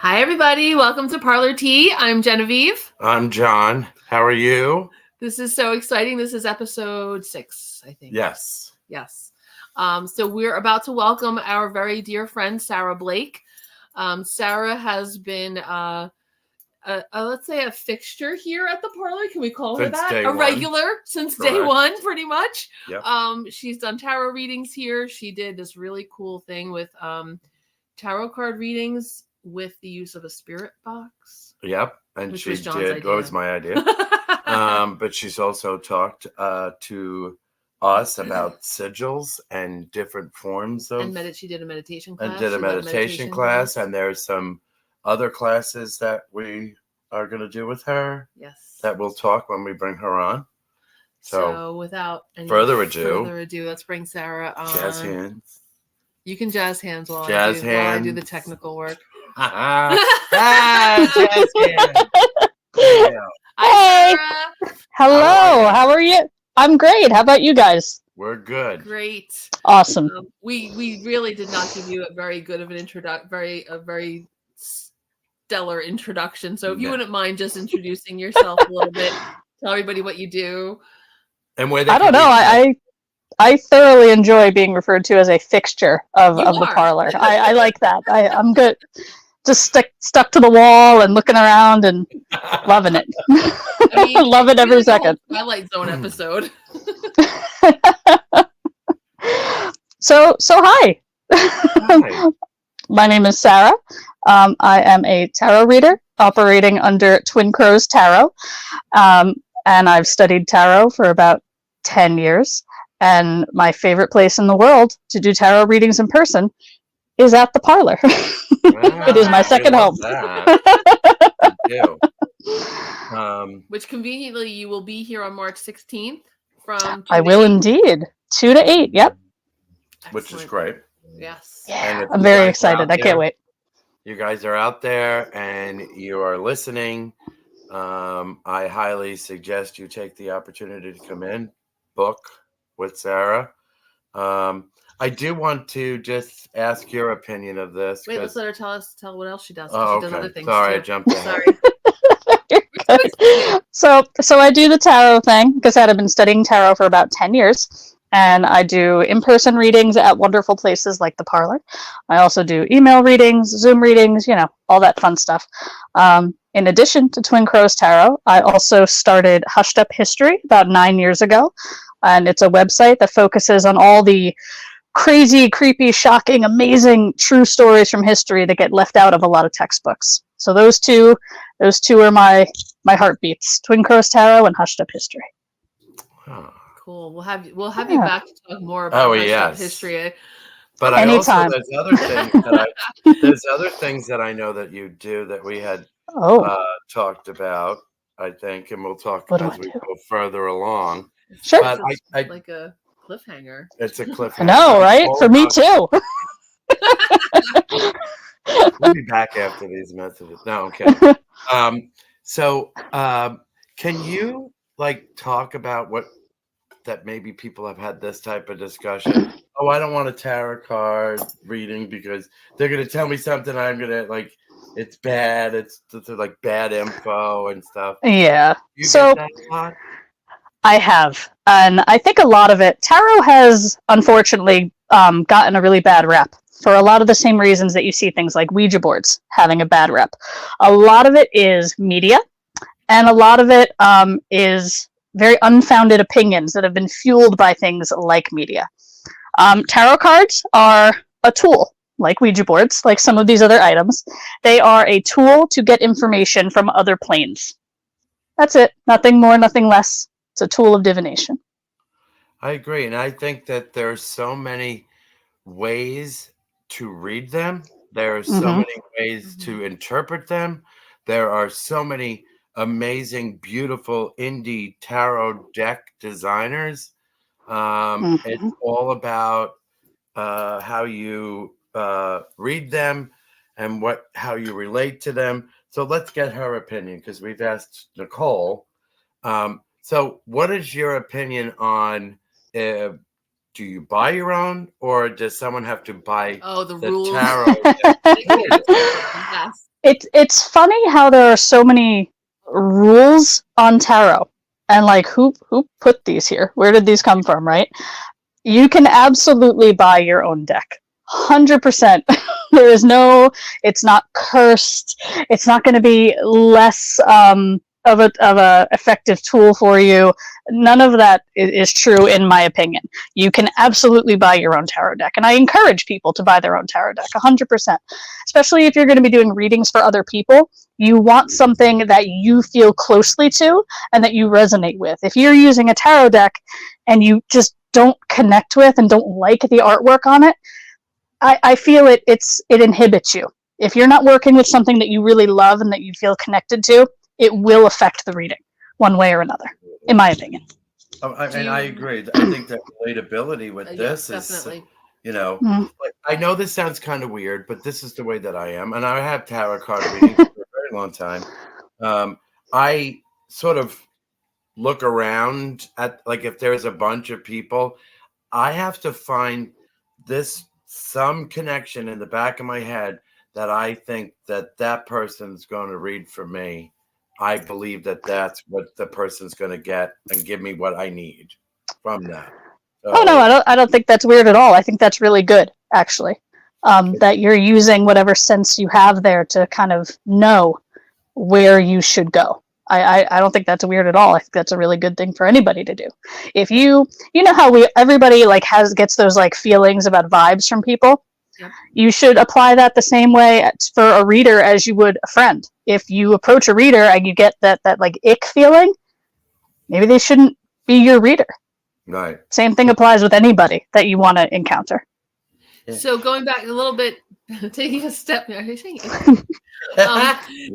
Hi, everybody. Welcome to Parlour Tea. I'm Genevieve. I'm John. How are you? This is so exciting. This is episode 6, I think. Yes. So we're about to welcome our very dear friend, Sarah Blake. Sarah has been, let's say, a fixture here at the Parlour. Can we call her that? A regular since day one, pretty much. Yep. She's done tarot readings here. She did this really cool thing with tarot card readings with the use of a spirit box. Yep. And she did. What was my idea? But she's also talked to us about sigils and different forms of. And she did a meditation class. And did a meditation class. And there's some other classes that we are going to do with her. Yes. That we'll talk when we bring her on. So without any further ado, let's bring Sarah on. Jazz hands. You can jazz hands while I do the technical work. Jazz hands. Hey. Hello. How are you? I'm great. How about you guys? We're good. Great. Awesome. We really did not give you a very good of an very stellar introduction. So if you wouldn't mind just introducing yourself a little bit, tell everybody what you do. And where I don't know. I thoroughly enjoy being referred to as a fixture of the Parlour. I like that. I'm good. Just stuck to the wall and looking around and loving it. I mean, love it every second. Twilight Zone episode. So hi. My name is Sarah. I am a tarot reader operating under Twin Crows Tarot. And I've studied tarot for about 10 years. And my favorite place in the world to do tarot readings in person is at the Parlour. It is my second home. Which conveniently you will be here on March 16th from. I will indeed. 2 to 8. Yep. Which is great. Yes. Yeah, I'm very excited. I can't wait. You guys are out there and you are listening. I highly suggest you take the opportunity to come in, book with Sarah. I do want to just ask your opinion of this. Wait, let's let her tell what else she does. Oh, she does other things Sorry, too. I jumped in. Sorry. So I do the tarot thing because I've been studying tarot for about 10 years. And I do in-person readings at wonderful places like the Parlour. I also do email readings, Zoom readings, all that fun stuff. In addition to Twin Crows Tarot, I also started Hushed Up History about 9 years ago. And it's a website that focuses on all the crazy, creepy, shocking, amazing, true stories from history that get left out of a lot of textbooks. So those two are my heartbeats: Twin Crows Tarot and Hushed Up History. Huh. Cool. We'll have you back to talk more about Hushed Up History. But anytime. There's other things that I know that you do that we had talked about, I think, and we'll talk as we go further along. Sure. But like a cliffhanger. It's a cliffhanger. I know, right? For me too. We'll be back after these messages. No, okay. Can you talk about what that maybe people have had this type of discussion? Oh, I don't want a tarot card reading because they're going to tell me something I'm going to it's bad. It's like bad info and stuff. Yeah. You get that a lot? I have. And I think a lot of it, tarot has unfortunately gotten a really bad rep for a lot of the same reasons that you see things like Ouija boards having a bad rep. A lot of it is media, and a lot of it is very unfounded opinions that have been fueled by things like media. Tarot cards are a tool, like Ouija boards, like some of these other items. They are a tool to get information from other planes. That's it. Nothing more, nothing less. It's a tool of divination. I agree. And I think that there's so many ways to read them. There are so many ways to interpret them. There are so many amazing, beautiful indie tarot deck designers. It's all about how you read them and how you relate to them. So let's get her opinion, because we've asked Nicole. So what is your opinion on, do you buy your own, or does someone have to buy the rules? Tarot? Yes. It's funny how there are so many rules on tarot, and like who put these here? Where did these come from, right? You can absolutely buy your own deck. 100%. There is no, it's not cursed. It's not going to be less of a effective tool for you. None of that is true, in my opinion. You can absolutely buy your own tarot deck, and I encourage people to buy their own tarot deck. 100%. Especially if you're going to be doing readings for other people, you want something that you feel closely to and that you resonate with. If you're using a tarot deck and you just don't connect with and don't like the artwork on it, I feel it inhibits you. If you're not working with something that you really love and that you feel connected to, it will affect the reading one way or another, in my opinion. And I agree. I think that relatability with this is, definitely. like, I know this sounds kind of weird, but this is the way that I am. And I have tarot card readings for a very long time. I sort of look around at, like, if there's a bunch of people, I have to find some connection in the back of my head that I think that person's going to read for me. I believe that that's what the person's going to get and give me what I need from that. Oh no, I don't think that's weird at all. I think that's really good, actually. That you're using whatever sense you have there to kind of know where you should go. I don't think that's weird at all. I think that's a really good thing for anybody to do. If you know how everybody like gets those like feelings about vibes from people. Yep. You should apply that the same way for a reader as you would a friend. If you approach a reader and you get that like ick feeling, maybe they shouldn't be your reader. Right. Same thing applies with anybody that you want to encounter. Yeah. So going back a little bit, taking a step, are you saying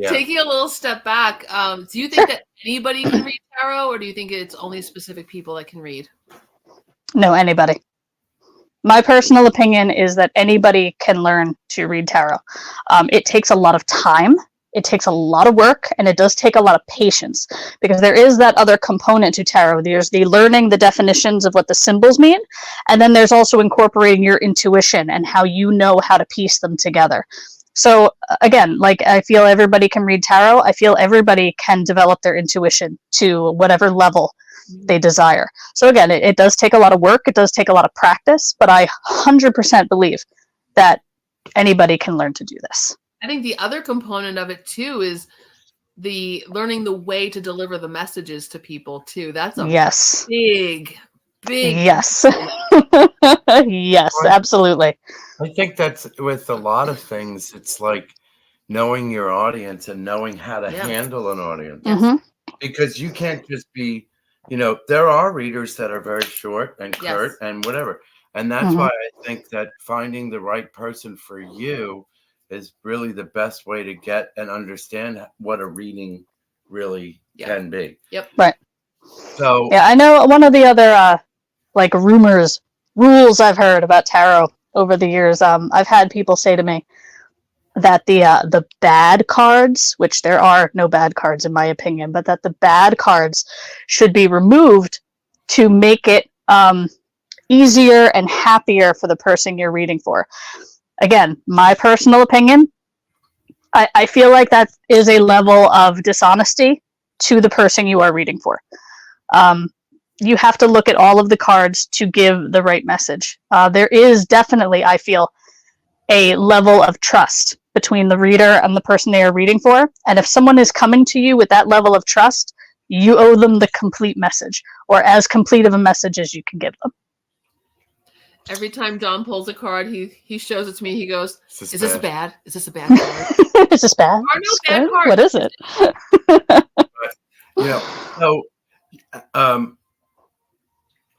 taking a little step back, do you think that anybody can read tarot, or do you think it's only specific people that can read? No, anybody. My personal opinion is that anybody can learn to read tarot. It takes a lot of time, it takes a lot of work, and it does take a lot of patience, because there is that other component to tarot. There's the learning the definitions of what the symbols mean, and then there's also incorporating your intuition and how you know how to piece them together. So again, like, I feel everybody can read tarot. I feel everybody can develop their intuition to whatever level they desire. So again, it does take a lot of work. It does take a lot of practice, but I 100% believe that anybody can learn to do this. I think the other component of it too is the learning the way to deliver the messages to people too. That's a big yes. Yes, absolutely. I think that's with a lot of things. It's like knowing your audience and knowing how to handle an audience. Mm-hmm. Because you can't just be, there are readers that are very short and curt and whatever. And that's why I think that finding the right person for you is really the best way to get and understand what a reading really can be. Yep. Right. So I know one of the other like rules I've heard about tarot over the years. I've had people say to me that the bad cards, which there are no bad cards in my opinion, but that the bad cards should be removed to make it easier and happier for the person you're reading for. Again, my personal opinion, I feel like that is a level of dishonesty to the person you are reading for. You have to look at all of the cards to give the right message. There is definitely, I feel, a level of trust between the reader and the person they are reading for. And if someone is coming to you with that level of trust, you owe them the complete message, or as complete of a message as you can give them. Every time John pulls a card, he shows it to me. He goes, "Is this bad? Is this a bad card? Is this bad? Or no bad card? What is it?" So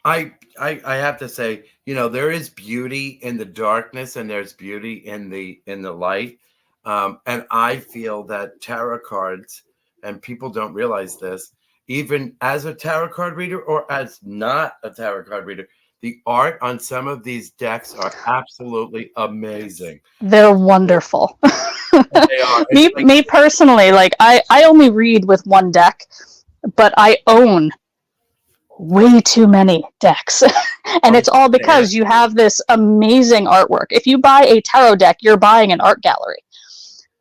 I have to say, there is beauty in the darkness and there's beauty in the light. And I feel that tarot cards, and people don't realize this, even as a tarot card reader or as not a tarot card reader, the art on some of these decks are absolutely amazing. They're wonderful. They are. Me personally, like I only read with one deck, but I own way too many decks. And it's all because you have this amazing artwork. If you buy a tarot deck, you're buying an art gallery.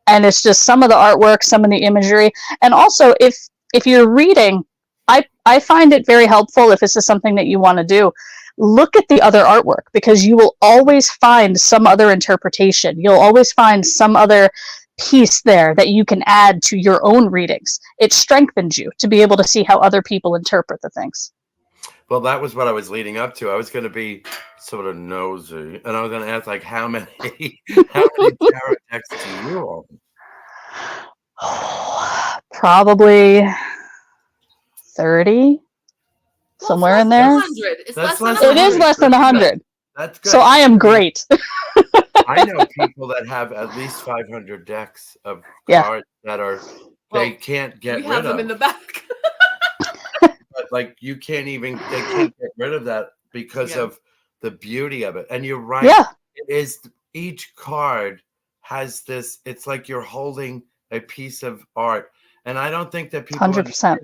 And it's just some of the artwork, some of the imagery. And also, if you're reading, I find it very helpful if this is something that you want to do. Look at the other artwork, because you will always find some other interpretation. You'll always find some other piece there that you can add to your own readings. It strengthens you to be able to see how other people interpret the things. Well, that was what I was leading up to. I was going to be sort of nosy, and I was going to ask, like, how many tarot decks do you own? Probably 30, somewhere in there. 100. It's That's less less than It is 100. less than 100. That's good. So I am great. I know people that have at least 500 decks of Yeah. cards that are they can't get We rid have them of. in the back. But like they can't get rid of that because Yeah. of the beauty of it. And you're right. Yeah. It is, each card has this, it's like you're holding a piece of art. And I don't think that people 100%. understand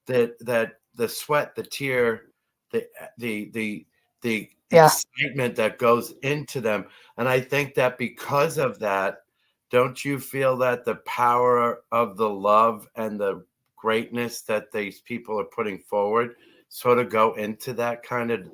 that the sweat, the tear, the Yeah. excitement that goes into them. And I think that because of that, don't you feel that the power of the love and the greatness that these people are putting forward sort of go into that kind of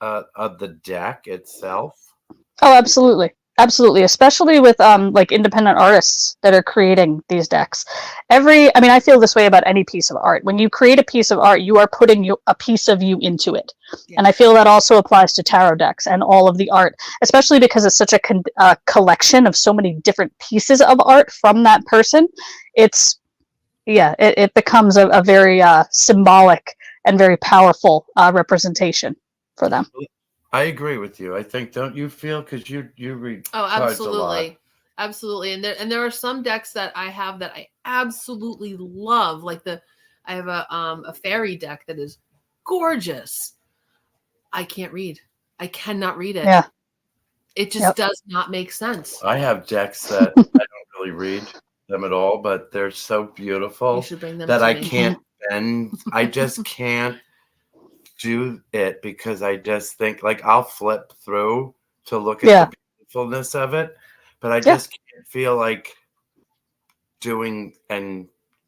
the deck itself? Oh, absolutely. Absolutely. Especially with like independent artists that are creating these decks. I feel this way about any piece of art. When you create a piece of art, you are putting a piece of you into it. Yeah. And I feel that also applies to tarot decks and all of the art, especially because it's such a collection of so many different pieces of art from that person. It becomes a very symbolic and very powerful representation for them. I agree with you. I think, don't you feel, because you read Oh, cards a lot. absolutely. And there are some decks that I have that I absolutely love. Like I have a fairy deck that is gorgeous. I can't read. I cannot read it. Yeah. It just does not make sense. I have decks that I don't really read them at all, but they're so beautiful You should bring them that to I me. can't bend. I just can't do it because I just think, like, I'll flip through to look at the beautifulness of it, but I just can't feel like doing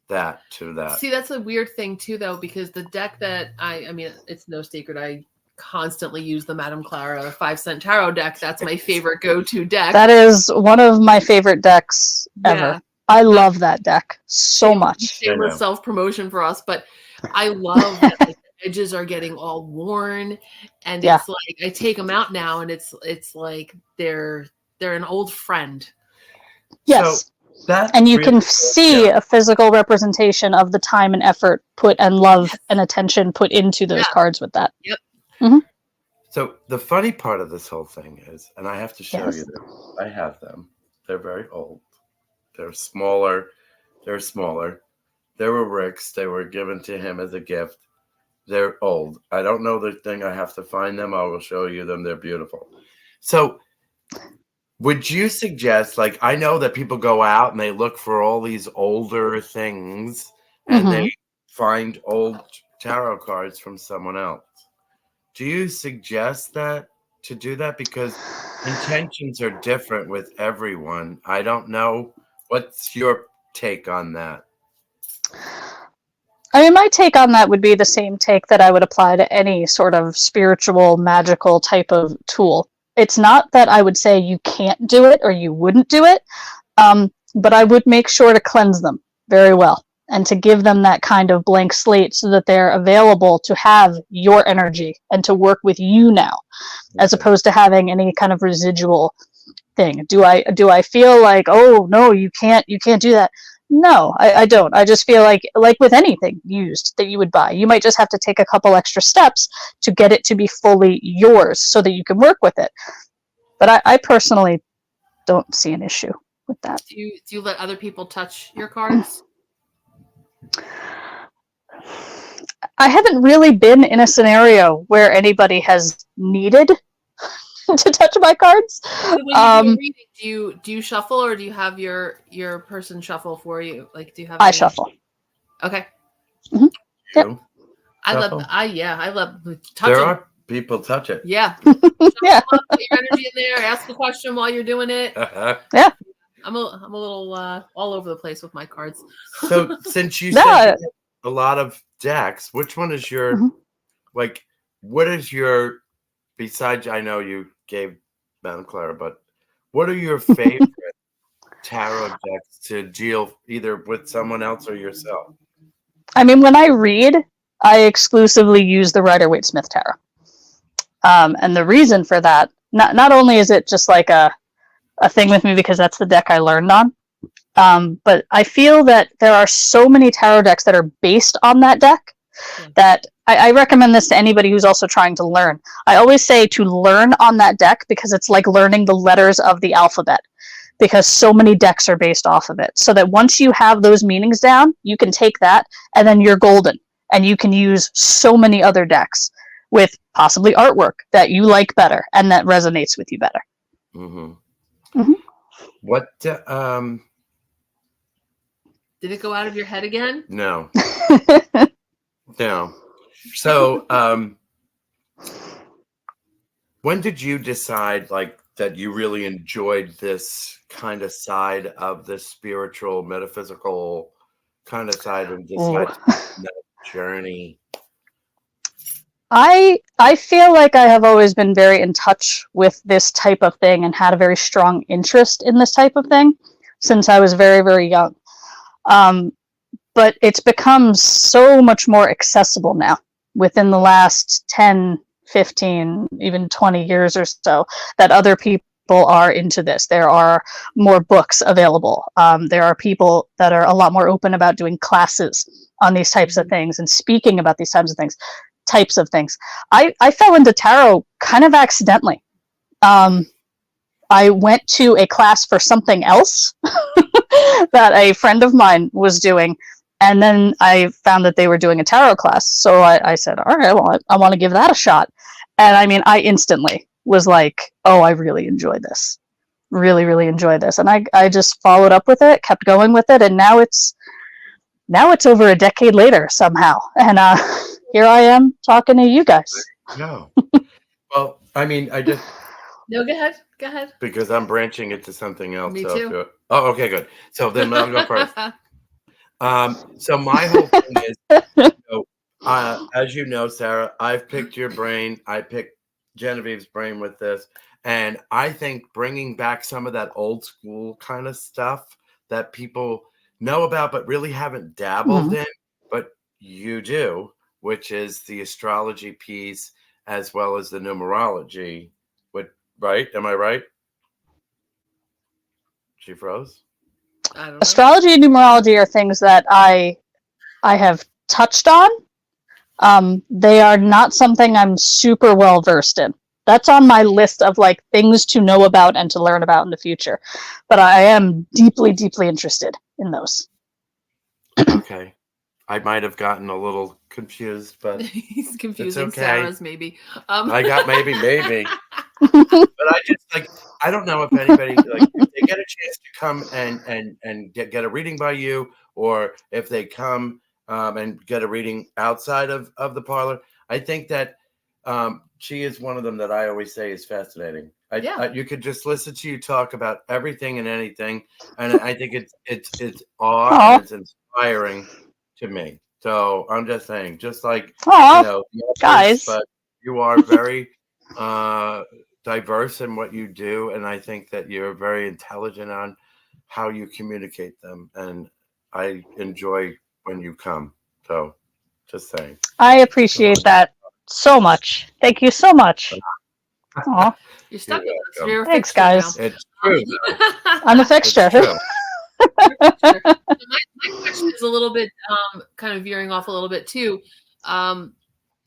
that to that. See, that's a weird thing too, though, because the deck that I mean, it's no secret. I constantly use the Madame Clara 5-cent tarot deck. That's my favorite go-to deck. That is one of my favorite decks ever. I love that deck so much. Shameless self-promotion for us, but I love that the edges are getting all worn, and it's like I take them out now, and it's like they're an old friend. Yes. So and you can see a physical representation of the time and effort put and love and attention put into those cards with that. Yep. Mm-hmm. So the funny part of this whole thing is, and I have to show you them. I have them. They're very old. They're smaller. They're smaller. They were Rick's. They were given to him as a gift. They're old. I don't know the thing. I have to find them. I will show you them. They're beautiful. So would you suggest, like, I know that people go out and they look for all these older things and they find old tarot cards from someone else. Do you suggest to do that? Because intentions are different with everyone. I don't know. What's your take on that? I mean, my take on that would be the same take that I would apply to any sort of spiritual, magical type of tool. It's not that I would say you can't do it or you wouldn't do it, but I would make sure to cleanse them very well and to give them that kind of blank slate so that they're available to have your energy and to work with you now, as opposed to having any kind of residual thing. Do I feel like, oh no, you can't do that? No, I don't. I just feel like with anything used that you would buy, you might just have to take a couple extra steps to get it to be fully yours so that you can work with it. But I personally don't see an issue with that. Do you let other people touch your cards? I haven't really been in a scenario where anybody has needed to touch my cards. So when you do a reading, do you shuffle, or do you have your person shuffle for you? Like, do you have? I shuffle. Okay. Mm-hmm. Yep. I love touch. There are people touch it. Yeah. Yeah. Put your energy in there. Ask the question while you're doing it. Yeah. I'm a little all over the place with my cards. So since you said you have a lot of decks, which one is your like? What is your besides? I know you gave Mount Clara, but what are your favorite tarot decks to deal either with someone else or yourself? I mean, when I read, I exclusively use the Rider-Waite-Smith Tarot. And the reason for that, not only is it just like a thing with me because that's the deck I learned on, but I feel that there are so many tarot decks that are based on that deck that I recommend this to anybody who's also trying to learn. I always say to learn on that deck because it's like learning the letters of the alphabet, because so many decks are based off of it. So that once you have those meanings down, you can take that and then you're golden. And you can use so many other decks with possibly artwork that you like better and that resonates with you better. What did it go out of your head again? No. No. So when did you decide like that you really enjoyed this kind of side of the spiritual metaphysical kind of side and decided that journey? I feel like I have always been very in touch with this type of thing and had a very strong interest in this type of thing since I was very, very young. But it's become so much more accessible now within the last 10, 15, even 20 years or so that other people are into this. There are more books available. There are people that are a lot more open about doing classes on these types of things and speaking about these types of things. I fell into tarot kind of accidentally. I went to a class for something else that a friend of mine was doing, and then I found that they were doing a tarot class. So I said, all right, well, I want to give that a shot. And I mean, I instantly was like, oh, I really enjoy this. Really, really enjoy this. And I just followed up with it, kept going with it, and now it's over a decade later somehow. And here I am talking to you guys. No. Well, I mean, I just... No, go ahead. Because I'm branching it to something else. Me too. Oh, okay, good. So then I'll go first. So my whole thing is, as you know, Sarah, I've picked your brain. I picked Genevieve's brain with this. And I think bringing back some of that old school kind of stuff that people know about but really haven't dabbled in, but you do, which is the astrology piece as well as the numerology. Right? Am I right? She froze? I don't know. Astrology and numerology are things that I have touched on. They are not something I'm super well versed in. That's on my list of like things to know about and to learn about in the future. But I am deeply, deeply interested in those. Okay. I might have gotten a little confused, but he's confusing okay. Sarah's maybe. I got maybe. But I just like, I don't know if anybody like if they get a chance to come and get a reading by you, or if they come and get a reading outside of the parlor. I think that she is one of them that I always say is fascinating. You could just listen to you talk about everything and anything, and I think it's awe and it's inspiring to me. So I'm just saying, just like guys, but you are very diverse in what you do, and I think that you're very intelligent on how you communicate them, and I enjoy when you come. So just saying. I appreciate that so much. Thank you so much. Aww. You're stuck with us. You're a Thanks, fixture guys. now. It's true. I'm a fixture. My question is a little bit kind of veering off a little bit too.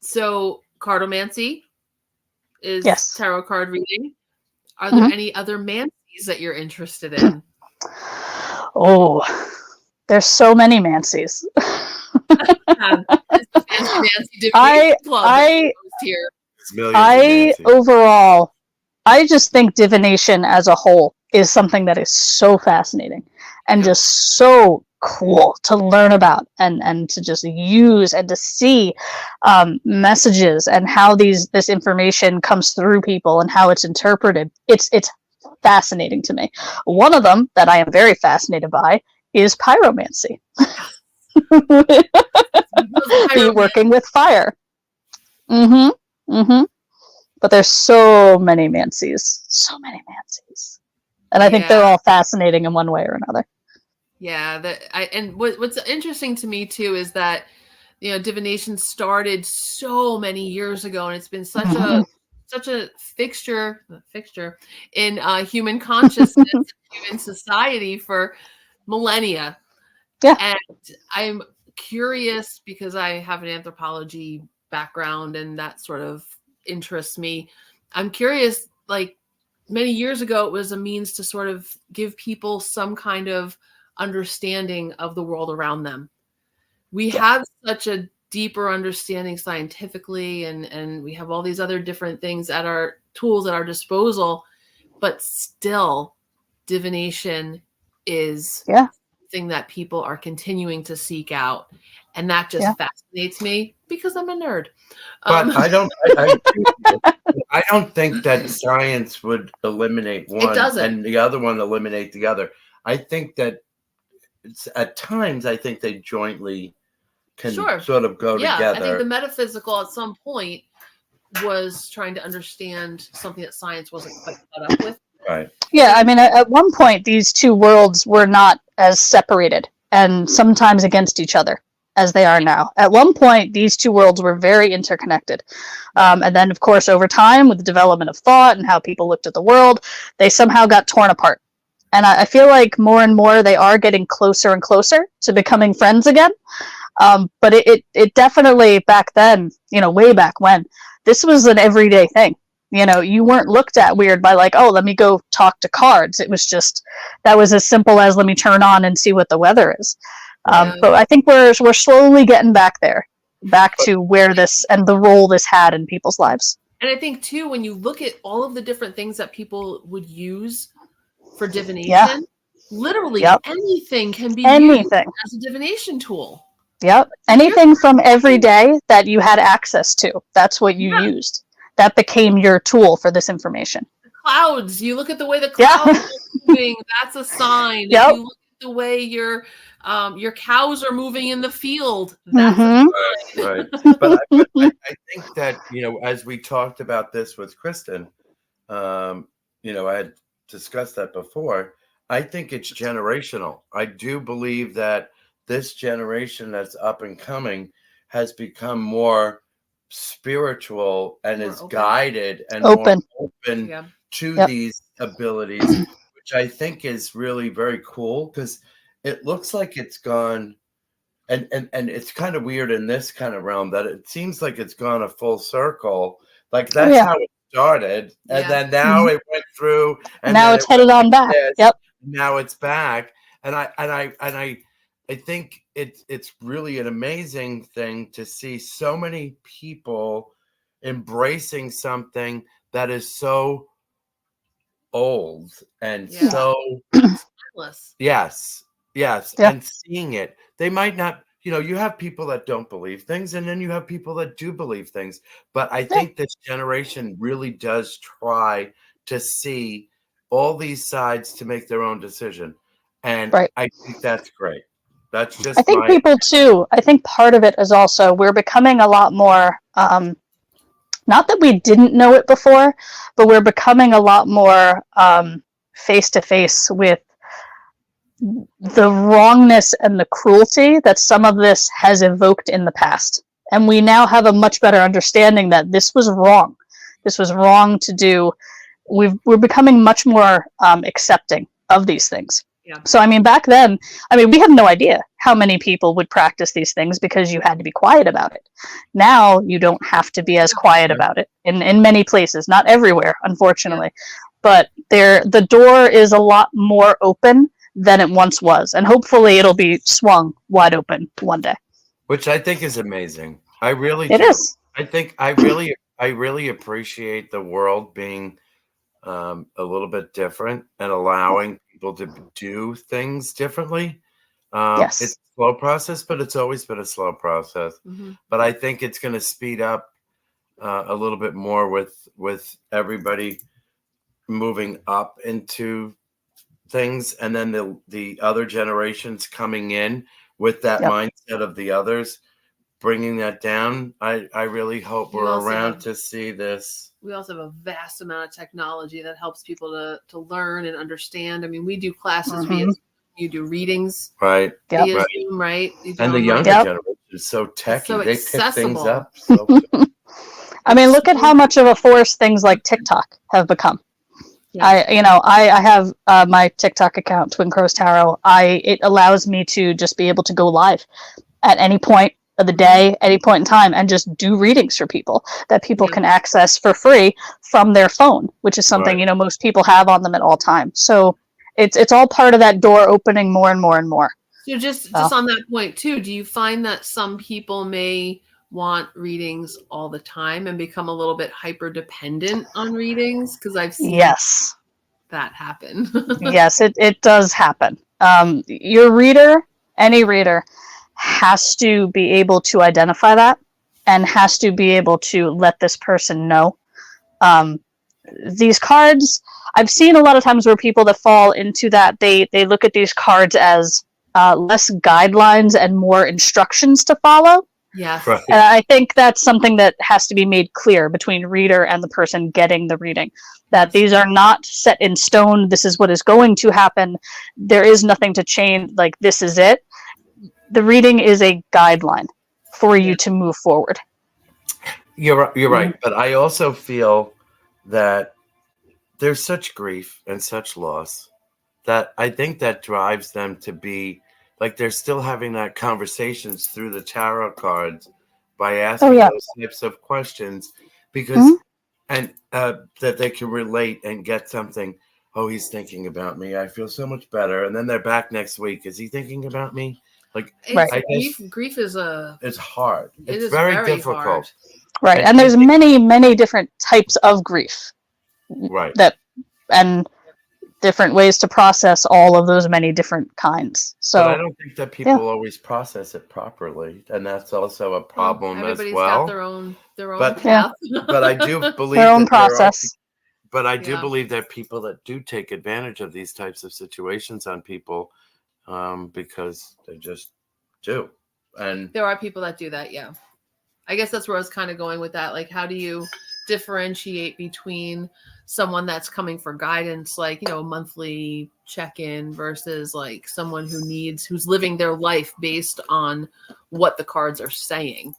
So cartomancy is tarot card reading. Are there any other mancies that you're interested in? Oh, there's so many mancies. Overall, I just think divination as a whole is something that is so fascinating and just so cool to learn about and to just use and to see messages and how this information comes through people and how it's interpreted. It's fascinating to me. One of them that I am very fascinated by is pyromancy. Be working with fire. But there's so many Mancies. So many Mancies. And I think they're all fascinating in one way or another. Yeah, and what's interesting to me too is that, you know, divination started so many years ago, and it's been such a fixture in human consciousness, human society for millennia. Yeah. And I'm curious because I have an anthropology background and that sort of interests me. I'm curious, like many years ago, it was a means to sort of give people some kind of understanding of the world around them. We have such a deeper understanding scientifically, and we have all these other different things at our tools at our disposal, but still divination is thing that people are continuing to seek out, and that just fascinates me because I'm a nerd. But I don't think that science would eliminate one and the other one eliminate the other. I think that at times I think they jointly can sort of go together. I think the metaphysical at some point was trying to understand something that science wasn't quite caught up with. Right. Yeah, I mean, at one point, these two worlds were not as separated and sometimes against each other as they are now. At one point, these two worlds were very interconnected. And then, of course, over time, with the development of thought and how people looked at the world, they somehow got torn apart. And I feel like more and more they are getting closer and closer to becoming friends again. But it definitely back then, you know, way back when, this was an everyday thing. You know, you weren't looked at weird by like, oh, let me go talk to cards. It was just, that was as simple as let me turn on and see what the weather is. But I think we're slowly getting back there, back to where this and the role this had in people's lives. And I think too, when you look at all of the different things that people would use for divination, literally anything can be used as a divination tool. Yep. Anything from every day that you had access to, that's what you used. That became your tool for this information. The clouds. You look at the way the clouds are moving. That's a sign. If you look at the way your cows are moving in the field, that's a sign. Right. But I think that, you know, as we talked about this with Kristen, you know, I had discussed that before. I think it's generational. I do believe that this generation that's up and coming has become more spiritual and more is open. Guided and more open to these abilities, which I think is really very cool because it looks like it's gone and it's kind of weird in this kind of realm that it seems like it's gone a full circle. Like that's how it started, and then now it went through, and now it's headed on back. Now it's back, and I think it's really an amazing thing to see so many people embracing something that is so old and so yes, and seeing it. They might not, you know, you have people that don't believe things, and then you have people that do believe things. But I think this generation really does try to see all these sides to make their own decision, and I think that's great. That's just. I think people too. I think part of it is also we're becoming a lot more. Not that we didn't know it before, but we're becoming a lot more face to face with the wrongness and the cruelty that some of this has evoked in the past. And we now have a much better understanding that this was wrong. This was wrong to do. We're becoming much more accepting of these things. Yeah. So, I mean, back then, I mean, we had no idea how many people would practice these things because you had to be quiet about it. Now you don't have to be as quiet about it in many places, not everywhere, unfortunately. But the door is a lot more open than it once was. And hopefully it'll be swung wide open one day. Which I think is amazing. I really do. It is. I think I really appreciate the world being a little bit different and allowing people to do things differently. It's a slow process, but it's always been a slow process. Mm-hmm. But I think it's going to speed up a little bit more with everybody moving up into things, and then the other generations coming in with that Yep. mindset of the others, bringing that down. I really hope we're around to see this. We also have a vast amount of technology that helps people to learn and understand. I mean, we do classes via Zoom, you do readings right via right. Zoom, right? And the younger generation is so techy. So they pick things up. So I mean, look at how much of a force things like TikTok have become. Yeah. I have my TikTok account, Twin Crows Tarot. It allows me to just be able to go live at any point of the day, any point in time, and just do readings for people that people can access for free from their phone, which is something most people have on them at all times. So it's all part of that door opening more and more and more. So just on that point too, do you find that some people may want readings all the time and become a little bit hyper dependent on readings? Because I've seen that happen. Yes, it does happen. Your reader, any reader, has to be able to identify that and has to be able to let this person know. These cards, I've seen a lot of times where people that fall into that, they look at these cards as less guidelines and more instructions to follow. Yes. Right. And I think that's something that has to be made clear between reader and the person getting the reading, that these are not set in stone. This is what is going to happen. There is nothing to change. Like, this is it. The reading is a guideline for you to move forward. You're right. But I also feel that there's such grief and such loss that I think that drives them to be like they're still having that conversations through the tarot cards by asking those types of questions because and that they can relate and get something. Oh, he's thinking about me. I feel so much better. And then they're back next week. Is he thinking about me? Like, grief is it's hard. It's very difficult. Hard. Right. And there's many different types of grief. Right. And different ways to process all of those many different kinds. So but I don't think that people always process it properly, and that's also a problem as well. Everybody's got their own path. But I do believe their own process. But I do believe there are people that do take advantage of these types of situations on people because they just do. And there are people that do that, yeah. I guess that's where I was kind of going with that. Like, how do you differentiate between someone that's coming for guidance, like, a monthly check-in versus like someone who's living their life based on what the cards are saying?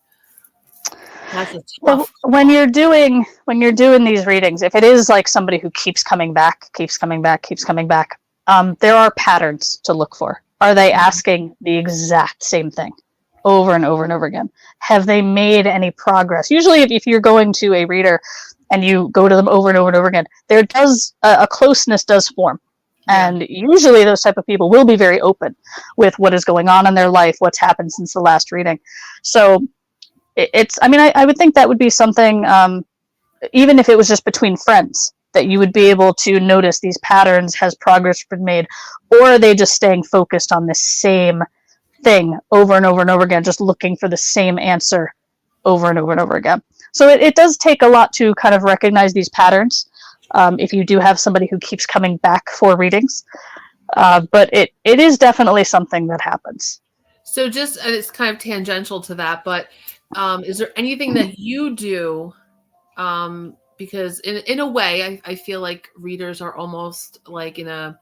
That's a tough when you're doing these readings, if it is like somebody who keeps coming back, there are patterns to look for. Are they asking the exact same thing over and over and over again? Have they made any progress? Usually if you're going to a reader and you go to them over and over and over again, there does a closeness does form. And usually those type of people will be very open with what is going on in their life, what's happened since the last reading. So I would think that would be something, even if it was just between friends, that you would be able to notice these patterns. Has progress been made? Or are they just staying focused on the same thing over and over and over again, just looking for the same answer over and over and over again? So it does take a lot to kind of recognize these patterns if you do have somebody who keeps coming back for readings. But it is definitely something that happens. So it's kind of tangential to that, but is there anything that you do? Because in a way, I feel like readers are almost like in a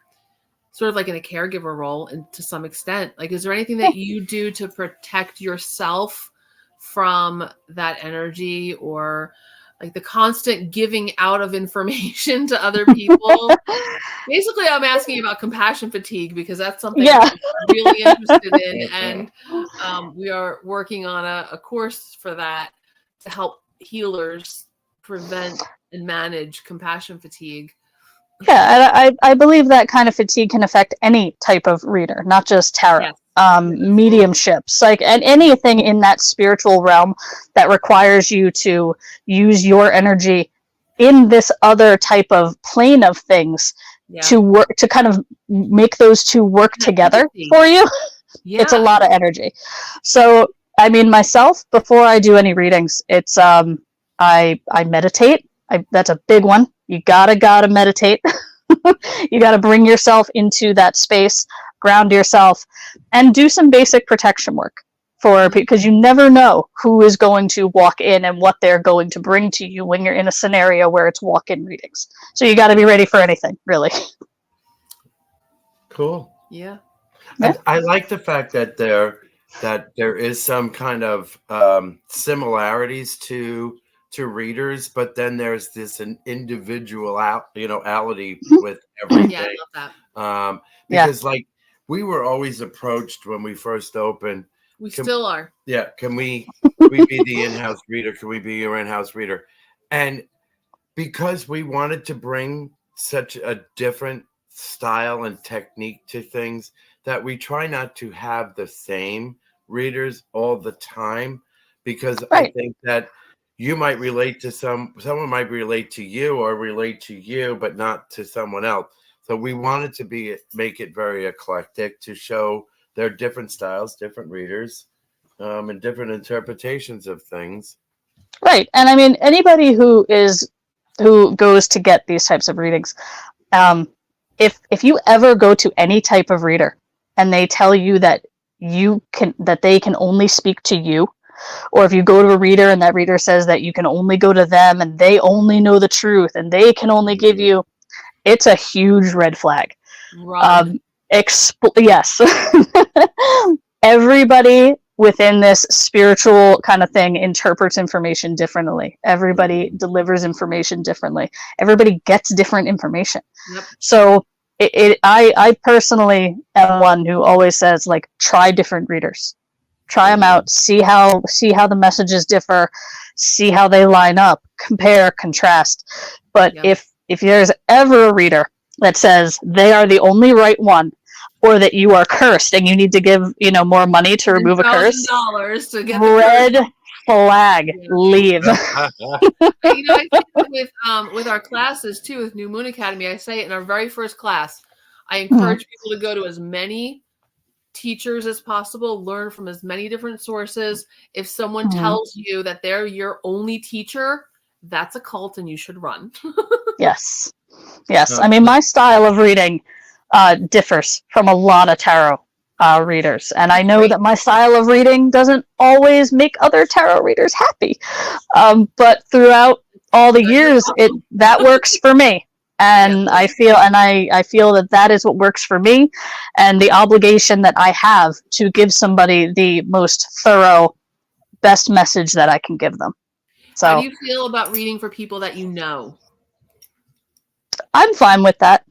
caregiver role, and to some extent, like, is there anything that you do to protect yourself from that energy, or like the constant giving out of information to other people? Basically, I'm asking about compassion fatigue because that's something I'm really interested in, and we are working on a course for that to help healers prevent and manage compassion fatigue. Yeah, and I believe that kind of fatigue can affect any type of reader, not just tarot. Yes. Mediumships, and anything in that spiritual realm that requires you to use your energy in this other type of plane of things to work, to kind of make those two work together for you. It's a lot of energy. So, I mean, myself, before I do any readings, it's I meditate. That's a big one. You gotta meditate. You gotta bring yourself into that space, ground yourself, and do some basic protection work because you never know who is going to walk in and what they're going to bring to you when you're in a scenario where it's walk-in readings. So you got to be ready for anything, really. Cool. Yeah. I like the fact that there is some kind of similarities to readers, but then there's an individuality with everything. Yeah, I love that. Because like we were always approached when we first opened. We still are. Yeah. Can we be the in-house reader? Can we be your in-house reader? And because we wanted to bring such a different style and technique to things, that we try not to have the same readers all the time, because I think that you might relate to someone might relate to you or relate to you, but not to someone else. So we wanted to make it very eclectic to show their different styles, different readers, and different interpretations of things. Right. And I mean, anybody who goes to get these types of readings, if you ever go to any type of reader and they tell you that they can only speak to you, or if you go to a reader and that reader says that you can only go to them and they only know the truth and they can only give you, it's a huge red flag. Run. Yes. Everybody within this spiritual kind of thing interprets information differently. Everybody delivers information differently. Everybody gets different information. Yep. So I personally am one who always says, like, try different readers. Try them out, see how the messages differ, see how they line up, compare, contrast. But if there's ever a reader that says they are the only right one, or that you are cursed and you need to give more money to remove a curse, to get red flag, leave. I think with our classes too, with New Moon Academy, I say in our very first class, I encourage people to go to as many teachers as possible, learn from as many different sources. If someone tells you that they're your only teacher, that's a cult and you should run. Yes. I mean, my style of reading differs from a lot of tarot readers, and I know that my style of reading doesn't always make other tarot readers happy, but throughout all the years, that works for me. And I feel that is what works for me, and the obligation that I have to give somebody the most thorough, best message that I can give them. So, how do you feel about reading for people that you know? I'm fine with that.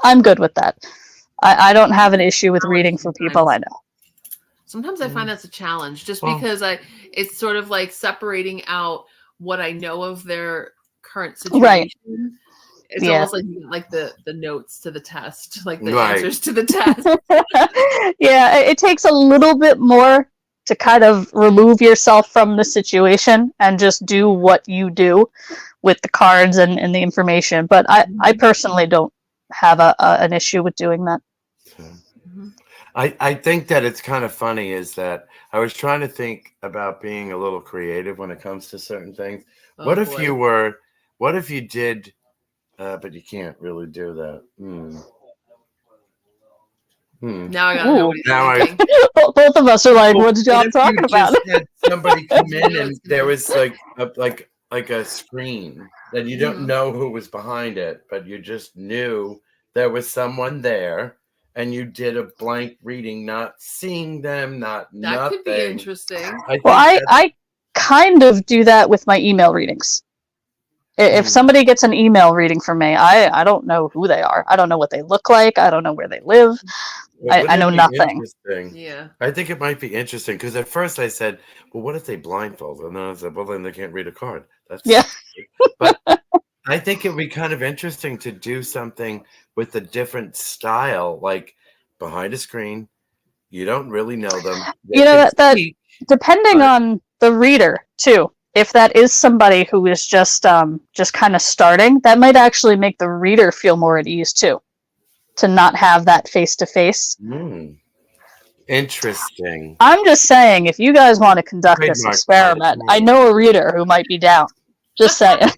I'm good with that. I don't have an issue with reading for people I know. Sometimes I find that's a challenge, just because it's sort of like separating out what I know of their current situation. Right. It's almost like the notes to the test, like the answers to the test. Yeah, it takes a little bit more to kind of remove yourself from the situation and just do what you do with the cards and the information. But I personally don't have an issue with doing that. I think that it's kind of funny is that I was trying to think about being a little creative when it comes to certain things. What if you did, but you can't really do that. Now I gotta know what he's thinking. Both of us are like, what's John talking about? Had somebody come in and there was like a screen that you don't know who was behind it, but you just knew there was someone there, and you did a blank reading, not seeing them, that nothing. Could be interesting. I kind of do that with my email readings. If somebody gets an email reading from me, I don't know who they are. I don't know what they look like. I don't know where they live. I know nothing. Yeah. I think it might be interesting because at first I said, well, what if they blindfold? And then I said, well, then they can't read a card. But I think it would be kind of interesting to do something with a different style, like behind a screen. You don't really know them. That depending on the reader too. If that is somebody who is just kind of starting, that might actually make the reader feel more at ease too, to not have that face-to-face. Interesting. I'm just saying, if you guys want to conduct this experiment, I know a reader who might be down. Just saying.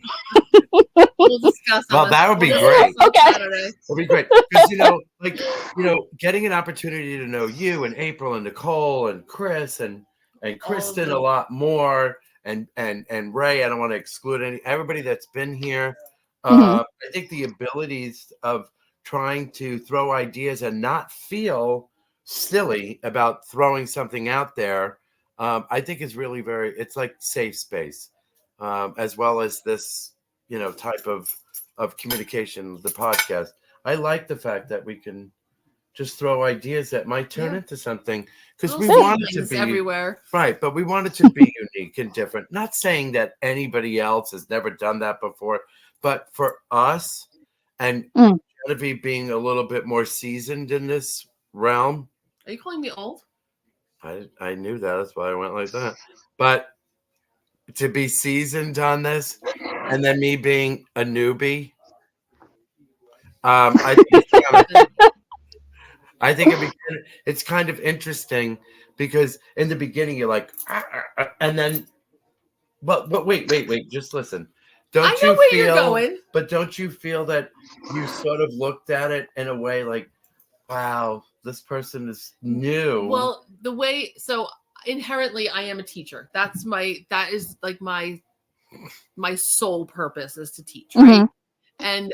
We'll discuss. Well, that would be great. Okay. Saturday. It'll be great because getting an opportunity to know you and April and Nicole and Chris and Kristen a lot more and Ray. I don't want to exclude everybody that's been here. I think the abilities of trying to throw ideas and not feel silly about throwing something out there, I think is really it's like safe space, as well as this type of communication, the podcast. I like the fact that we can just throw ideas that might turn into something, because we want it to be everywhere, right? But we want it to be unique and different. Not saying that anybody else has never done that before, but for us, and Genevieve being a little bit more seasoned in this realm. Are you calling me old? I knew that. That's why I went like that. But to be seasoned on this, and then me being a newbie, I think it's kind of interesting, because in the beginning you're like, and then, but wait, just listen. Don't you feel? You're going. But don't you feel that you sort of looked at it in a way like, wow, this person is new? Well, inherently I am a teacher. That is like my sole purpose is to teach, right? And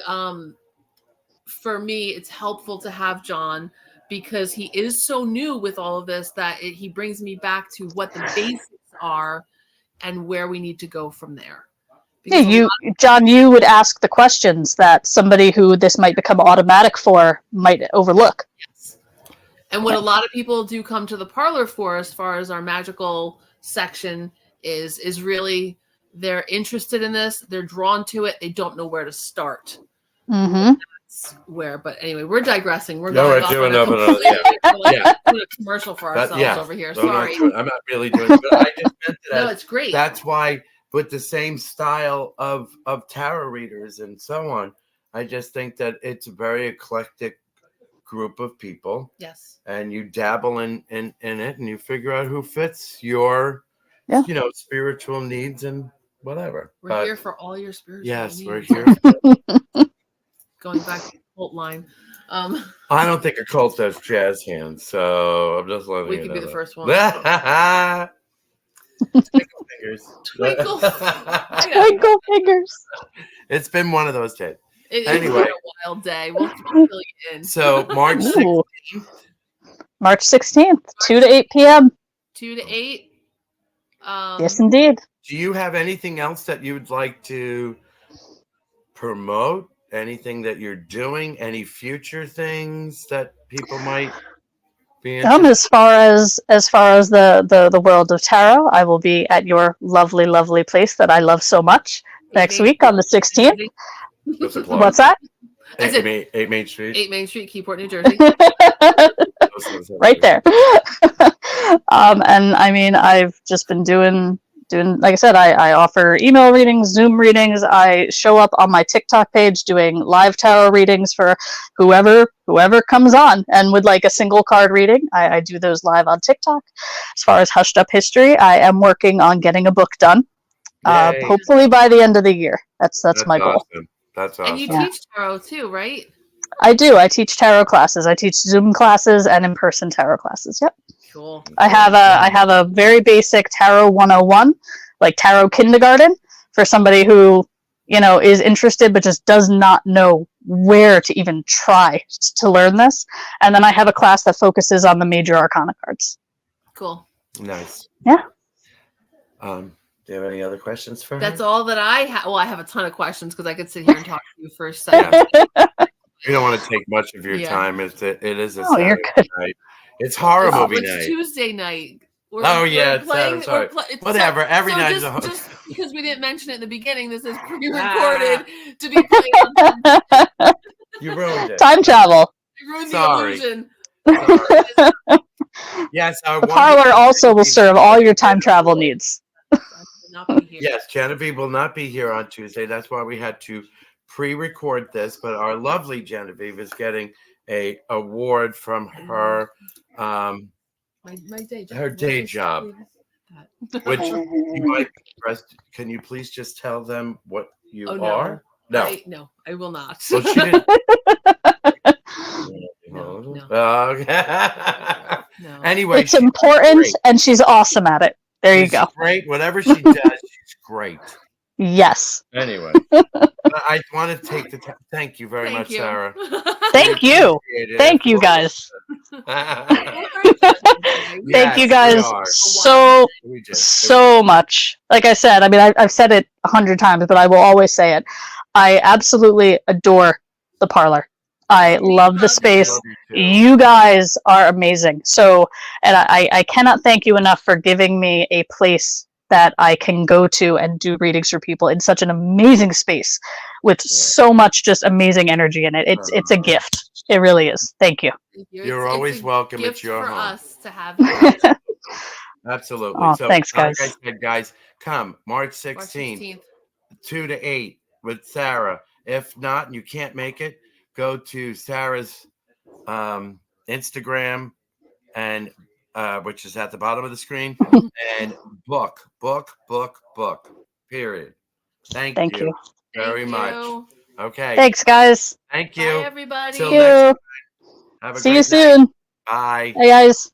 for me, it's helpful to have John, because he is so new with all of this that he brings me back to what the basics are and where we need to go from there. Yeah, John, you would ask the questions that somebody who this might become automatic for might overlook. Yes. And what a lot of people do come to the Parlour for, as far as our magical section, is really they're interested in this, they're drawn to it, they don't know where to start. That's where, but anyway, we're digressing. We're going off on a commercial for ourselves over here. Sorry, I'm not really doing it, but I just meant that. No, it's great. That's why, with the same style of tarot readers and so on, I just think that it's a very eclectic group of people. Yes. And you dabble in it, and you figure out who fits your, spiritual needs and whatever. We're here for all your spiritual needs. Yes, we're here. Going back to the cult line. I don't think a cult does jazz hands, so I'm just letting you know. We could be the first one. Twinkle fingers. Twinkle fingers. It's been one of those days. Anyway, it's been a wild day. We'll fill you in. So March 16th. March 16th, 2 to 8 p.m. 2 to 8. Yes, indeed. Do you have anything else that you'd like to promote? Anything that you're doing? Any future things that people might be interested? As far as the world of tarot, I will be at your lovely, lovely place that I love so much next week on the 16th. What's that? 8 Main Street. 8 Main Street, Keyport, New Jersey. Right there. And I mean, I've just been doing, like I said, I offer email readings, Zoom readings. I show up on my TikTok page doing live tarot readings for whoever comes on and would like a single card reading. I do those live on TikTok. As far as Hushed Up History, I am working on getting a book done. Hopefully by the end of the year. That's my goal. That's awesome. And you teach tarot too, right? I do. I teach tarot classes. I teach Zoom classes and in-person tarot classes. Yep. Cool. I have a very basic tarot 101, like tarot kindergarten, for somebody who, is interested but just does not know where to even try to learn this. And then I have a class that focuses on the major arcana cards. Cool. Nice. Yeah. Do you have any other questions for her? That's all that I have. Well, I have a ton of questions because I could sit here and talk to you for a second. We don't want to take much of your time. It is a Saturday night. It's horrible night. It's Tuesday night. It's Saturday. Sorry. Whatever. Every night is a just because we didn't mention it in the beginning, this is pre-recorded to be played on. You ruined it. Time travel. You ruined the illusion. Yes, the Parlour also will serve all your time travel needs. Yes, Genevieve will not be here on Tuesday. That's why we had to pre-record this. But our lovely Genevieve is getting a award from her her day job. Which you might press. Can you please just tell them what you are? No. No, I will not. Well, she didn't. No. Okay. No. Anyway, It's important, great. and she's awesome at it. There you She's go. great. Whatever she does, she's great. Yes. Anyway, I want to take the time. Thank you very much, Sarah. Thank you. Thank you, guys. Thank you guys so much. Like I said, I mean, I've said it 100 times, but I will always say it. I absolutely adore the parlor. I love the space. You guys are amazing. So, and I cannot thank you enough for giving me a place that I can go to and do readings for people in such an amazing space with so much just amazing energy in it. It's a gift. It really is. Thank you. You're always welcome. It's your home. Us to have you. Absolutely. Oh, So, thanks, guys. like I said, guys, come March 16th, 2 to 8 with Sarah. If not, and you can't make it, go to Sarah's Instagram and which is at the bottom of the screen, and book. Period. Thank you very much. Okay. Thanks, guys. Thank you. Bye, everybody. Till next time. Have a See great you soon. night. Bye. Hey, guys.